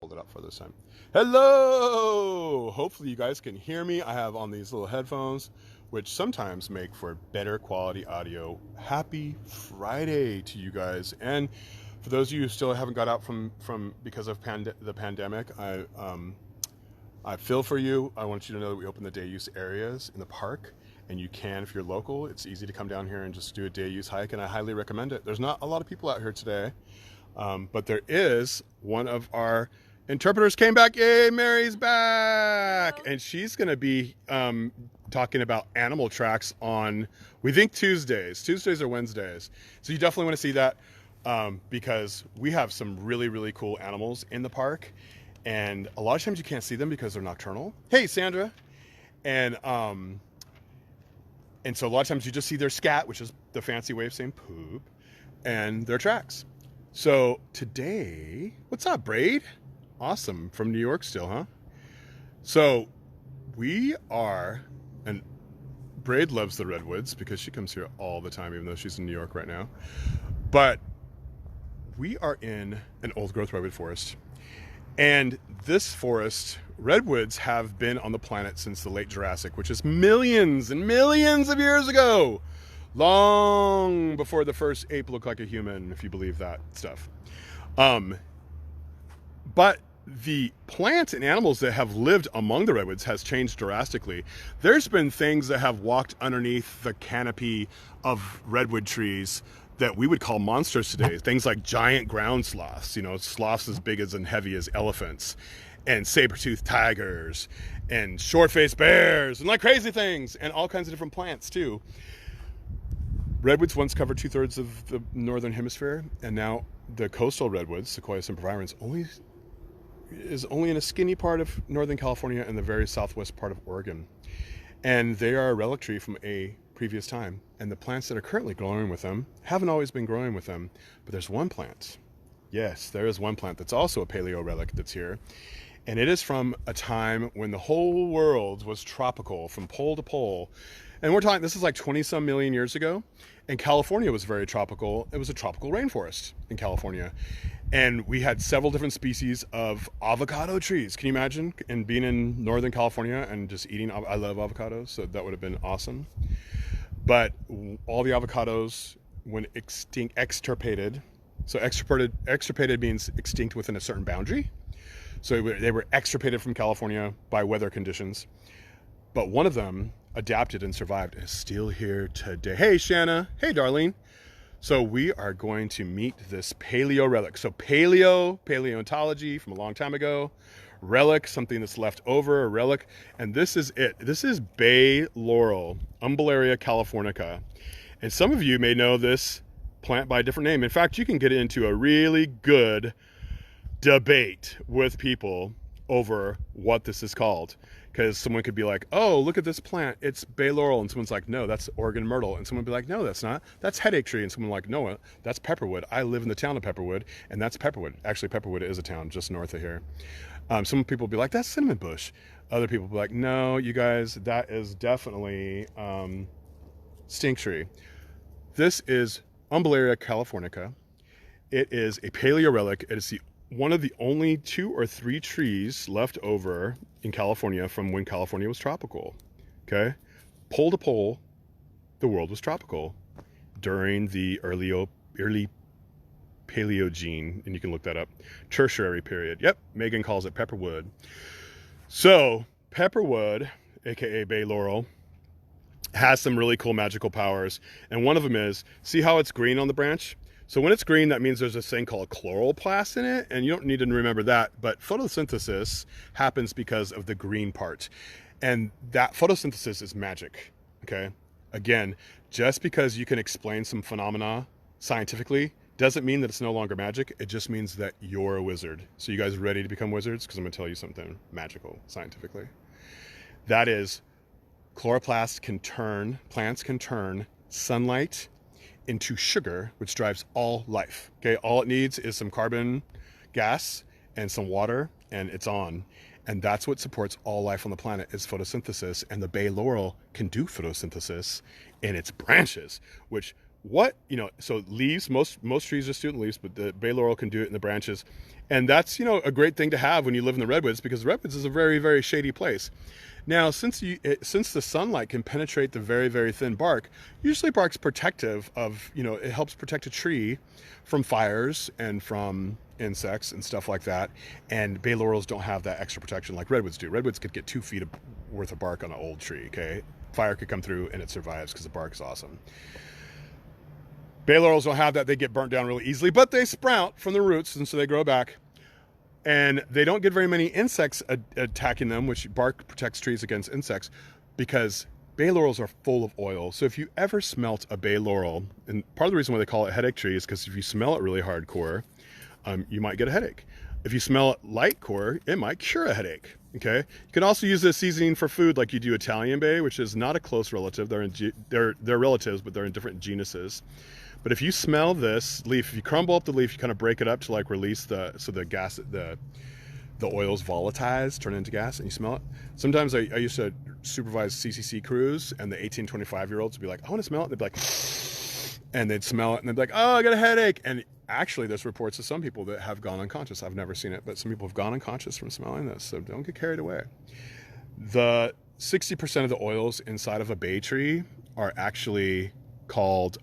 Hold it up for this time. Hello! Hopefully you guys can hear me. I have on these little headphones, which sometimes make for better quality audio. Happy Friday to you guys. And for those of you who still haven't got out from because of the pandemic, I feel for you. I want you to know that we open the day use areas in the park, and you can, if you're local, it's easy to come down here and just do a day use hike, and I highly recommend it. There's not a lot of people out here today, but there is one of our interpreters came back. Yay, Mary's back. And she's going to be talking about animal tracks on, we think, Tuesdays or Wednesdays. So you definitely want to see that because we have some really, really cool animals in the park. And a lot of times you can't see them because they're nocturnal. Hey, Sandra. And so a lot of times you just see their scat, which is the fancy way of saying poop, and their tracks. So today, what's up, Braid? Awesome, from New York still, huh? So we are, and Braid loves the Redwoods because she comes here all the time, even though she's in New York right now. But we are in an old growth redwood forest. And this forest, redwoods have been on the planet since the late Jurassic, which is millions and millions of years ago. Long before the first ape looked like a human, if you believe that stuff. But the plants and animals that have lived among the redwoods has changed drastically. There's been things that have walked underneath the canopy of redwood trees that we would call monsters today. Things like giant ground sloths, sloths as big as and heavy as elephants, and saber-toothed tigers, and short-faced bears, and like crazy things, and all kinds of different plants too. Redwoods once covered 2/3 of the northern hemisphere, and now the coastal redwoods, Sequoia sempervirens, is only in a skinny part of Northern California and the very southwest part of Oregon. And they are a relic tree from a previous time. And the plants that are currently growing with them haven't always been growing with them. But there's one plant. Yes, there is one plant that's also a paleo relic that's here. And it is from a time when the whole world was tropical from pole to pole. And we're talking, this is like 20 some million years ago. And California was very tropical. It was a tropical rainforest in California. And we had several different species of avocado trees. Can you imagine? And being in Northern California and just eating, I love avocados, so that would have been awesome. But all the avocados, when extirpated, so extirpated means extinct within a certain boundary. So they were extirpated from California by weather conditions. But one of them adapted and survived and is still here today. Hey, Shanna. Hey, darling. So we are going to meet this paleo relic. So paleontology from a long time ago, relic, something that's left over, a relic. And this is it. This is bay laurel, Umbellarea californica. And some of you may know this plant by a different name. In fact, you can get into a really good debate with people over what this is called. Because someone could be like, oh, look at this plant, it's bay laurel. And someone's like, no, that's Oregon myrtle. And someone would be like, no, that's not. That's headache tree. And someone like, no, that's pepperwood. I live in the town of Pepperwood, and that's pepperwood. Actually, Pepperwood is a town just north of here. Some people will be like, that's cinnamon bush. Other people will be like, no, you guys, that is definitely stink tree. This is Umbellarea californica. It is a paleo relic. It is one of the only 2 or 3 trees left over in California from when California was tropical. Okay, pole to pole, the world was tropical during the early Paleogene, and you can look that up. Tertiary period. Yep, Megan calls it pepperwood. So pepperwood, aka bay laurel, has some really cool magical powers, and one of them is, see how it's green on the branch? So when it's green, that means there's this thing called chloroplast in it, and you don't need to remember that, but photosynthesis happens because of the green part. And that photosynthesis is magic, okay? Again, just because you can explain some phenomena scientifically doesn't mean that it's no longer magic. It just means that you're a wizard. So you guys ready to become wizards? Because I'm gonna tell you something magical scientifically. That is, plants can turn sunlight into sugar, which drives all life. Okay, all it needs is some carbon gas and some water, and it's on. And that's what supports all life on the planet, is photosynthesis. And the bay laurel can do photosynthesis in its branches, which so leaves, most trees are student leaves, but the bay laurel can do it in the branches. And that's, a great thing to have when you live in the redwoods, because the redwoods is a very, very shady place. Now, since the sunlight can penetrate the very, very thin bark, usually bark's protective of, it helps protect a tree from fires and from insects and stuff like that. And bay laurels don't have that extra protection like redwoods do. Redwoods could get 2 feet worth of bark on an old tree, okay? Fire could come through and it survives because the bark is awesome. Bay laurels don't have that. They get burnt down really easily, but they sprout from the roots, and so they grow back. And they don't get very many insects attacking them, which bark protects trees against insects, because bay laurels are full of oil. So if you ever smelt a bay laurel, and part of the reason why they call it headache tree is because if you smell it really hardcore, you might get a headache. If you smell it light core, it might cure a headache. Okay. You can also use this seasoning for food like you do Italian bay, which is not a close relative. They're relatives, but they're in different genuses. But if you smell this leaf, if you crumble up the leaf, you kind of break it up to like release the oils volatilize, turn into gas, and you smell it. Sometimes I used to supervise CCC crews, and the 18, 25-year-olds would be like, I want to smell it. And they'd be like, and they'd smell it, and they'd be like, oh, I got a headache. And actually, there's reports of some people that have gone unconscious. I've never seen it, but some people have gone unconscious from smelling this, so don't get carried away. The 60% of the oils inside of a bay tree are actually called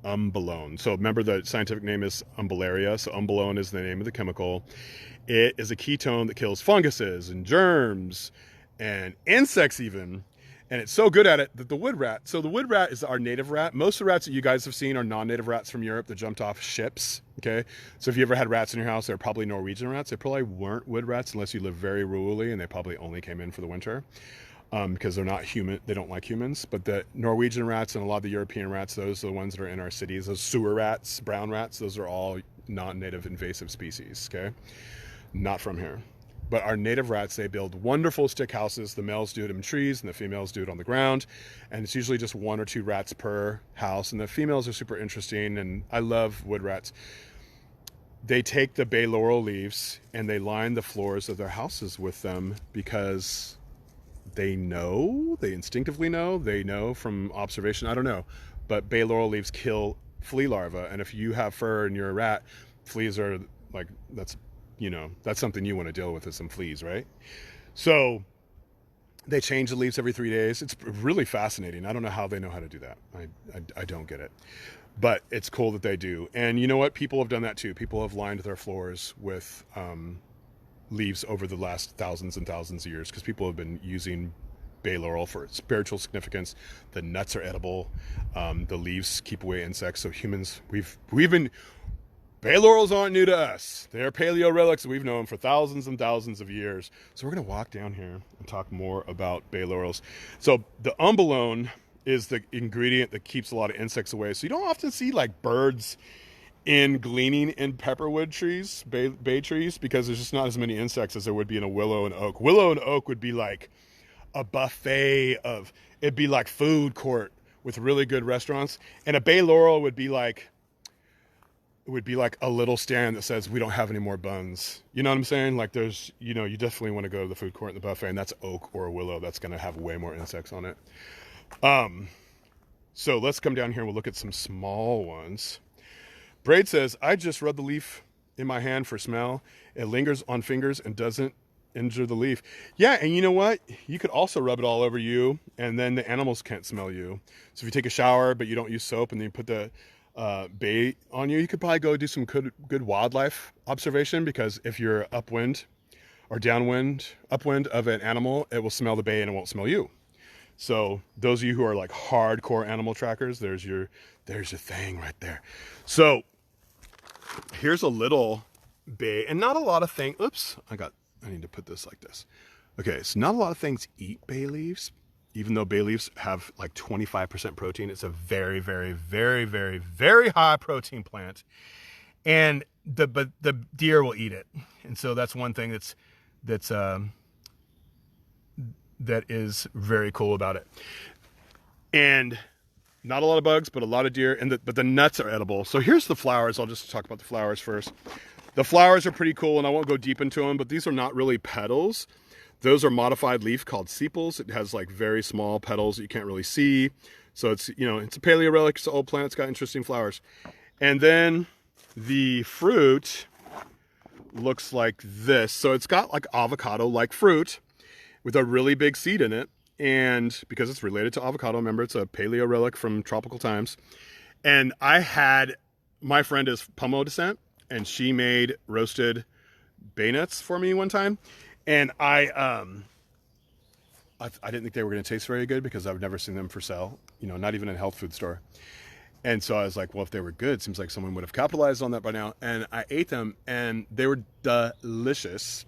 umbellone. So remember, the scientific name is umbellarium. So umbellone is the name of the chemical. It is a ketone that kills funguses and germs and insects even. And it's so good at it that the wood rat, so the wood rat is our native rat. Most of the rats that you guys have seen are non-native rats from Europe that jumped off ships, okay? So if you ever had rats in your house, they're probably Norwegian rats. They probably weren't wood rats unless you live very rurally, and they probably only came in for the winter. Because they're not human, they don't like humans. But the Norwegian rats and a lot of the European rats, those are the ones that are in our cities. Those sewer rats, brown rats, those are all non-native invasive species, okay? Not from here. But our native rats, they build wonderful stick houses. The males do it in trees and the females do it on the ground. And it's usually just 1 or 2 rats per house. And the females are super interesting, and I love wood rats. They take the bay laurel leaves and they line the floors of their houses with them because they instinctively know, they know from observation, I don't know, but bay laurel leaves kill flea larvae. And if you have fur and you're a rat, fleas are like, that's something you want to deal with, is some fleas, right? So they change the leaves every 3 days. It's really fascinating. I don't know how they know how to do that. I don't get it, but it's cool that they do. And you know what? People have done that too. People have lined their floors with, leaves over the last thousands and thousands of years, because people have been using bay laurel for spiritual significance. The nuts are edible. The leaves keep away insects. So humans, we've been, bay laurels aren't new to us. They're paleo relics. We've known for thousands and thousands of years. So we're going to walk down here and talk more about bay laurels. So the umbellone is the ingredient that keeps a lot of insects away. So you don't often see like birds gleaning in pepperwood trees, bay trees, because there's just not as many insects as there would be in a willow and oak. Willow and oak would be like a buffet it'd be like food court with really good restaurants. And a bay laurel would be like a little stand that says, we don't have any more buns. You know what I'm saying? Like there's, you definitely want to go to the food court and the buffet, and that's oak or a willow. That's going to have way more insects on it. So let's come down here and we'll look at some small ones. Braid says, I just rub the leaf in my hand for smell. It lingers on fingers and doesn't injure the leaf. Yeah, and you know what? You could also rub it all over you, and then the animals can't smell you. So if you take a shower, but you don't use soap, and then you put the bay on you, you could probably go do some good wildlife observation, because if you're upwind or downwind, upwind of an animal, it will smell the bay and it won't smell you. So those of you who are like hardcore animal trackers, there's your thing right there. So here's a little bay, and not a lot of things. Oops, I need to put this like this. Okay, so not a lot of things eat bay leaves, even though bay leaves have like 25% protein. It's a very, very, very, very, very high protein plant, and the deer will eat it. And so that's one thing that is very cool about it. And not a lot of bugs, but a lot of deer, but the nuts are edible. So here's the flowers. I'll just talk about the flowers first. The flowers are pretty cool, and I won't go deep into them, but these are not really petals. Those are modified leaf called sepals. It has like very small petals that you can't really see. So it's, you know, it's a Paleo Relic. It's an old plant. It's got interesting flowers. And then the fruit looks like this. So it's got like avocado-like fruit with a really big seed in it. And because it's related to avocado, remember, it's a Paleo Relic from tropical times. And my friend is Pomo descent, and she made roasted bay nuts for me one time. And I didn't think they were going to taste very good because I've never seen them for sale, you know, not even in a health food store. And so I was like, well, if they were good, it seems like someone would have capitalized on that by now. And I ate them, and they were delicious.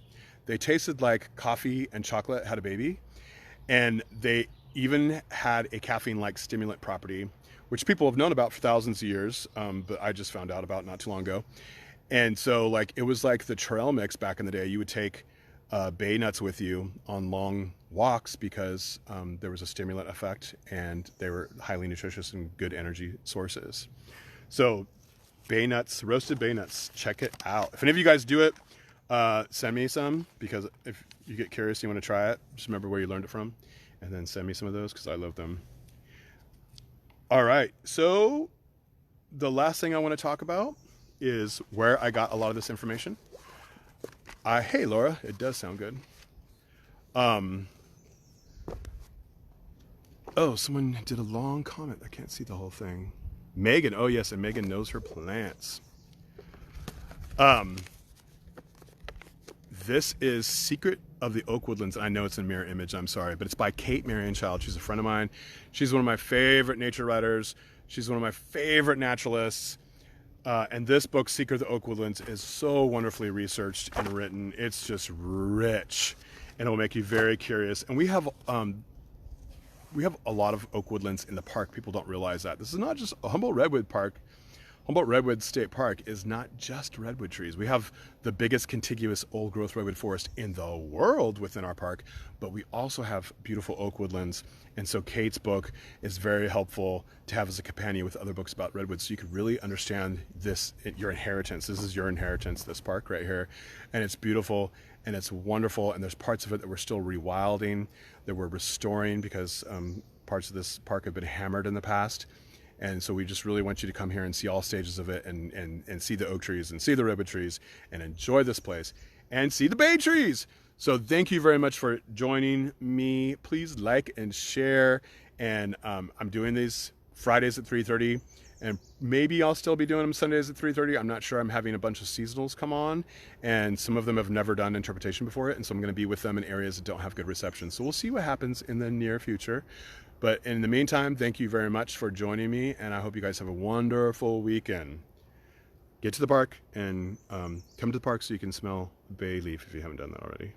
They tasted like coffee and chocolate had a baby. And they even had a caffeine-like stimulant property, which people have known about for thousands of years, but I just found out about not too long ago. And so, like, it was like the trail mix back in the day. You would take bay nuts with you on long walks because there was a stimulant effect, and they were highly nutritious and good energy sources. So bay nuts, roasted bay nuts, check it out. If any of you guys do it, send me some, because if you get curious, you want to try it, just remember where you learned it from, and then send me some of those because I love them. All right, so the last thing I want to talk about is where I got a lot of this information. Hey Laura, it does sound good. Oh, someone did a long comment. I can't see the whole thing. Megan, oh yes, and Megan knows her plants. This is Secret of the Oak Woodlands. I know it's a mirror image, I'm sorry, but it's by Kate Marion Child. She's a friend of mine. She's one of my favorite nature writers. She's one of my favorite naturalists. And this book, Secret of the Oak Woodlands, is so wonderfully researched and written. It's just rich, and it will make you very curious. And we have a lot of oak woodlands in the park. People don't realize that. This is not just a Humboldt Redwood Park. Humboldt Redwood State Park is not just redwood trees. We have the biggest contiguous old growth redwood forest in the world within our park, but we also have beautiful oak woodlands. And so Kate's book is very helpful to have as a companion with other books about redwoods, so you could really understand this, your inheritance. This is your inheritance, this park right here. And it's beautiful and it's wonderful. And there's parts of it that we're still rewilding, that we're restoring because parts of this park have been hammered in the past. And so we just really want you to come here and see all stages of it, and see the oak trees and see the redwood trees and enjoy this place and see the bay trees. So thank you very much for joining me. Please like and share. And I'm doing these Fridays at 3:30, and maybe I'll still be doing them Sundays at 3:30. I'm not sure. I'm having a bunch of seasonals come on, and some of them have never done interpretation before it. And so I'm going to be with them in areas that don't have good reception. So we'll see what happens in the near future. But in the meantime, thank you very much for joining me, and I hope you guys have a wonderful weekend. Get to the park and come to the park so you can smell bay leaf if you haven't done that already.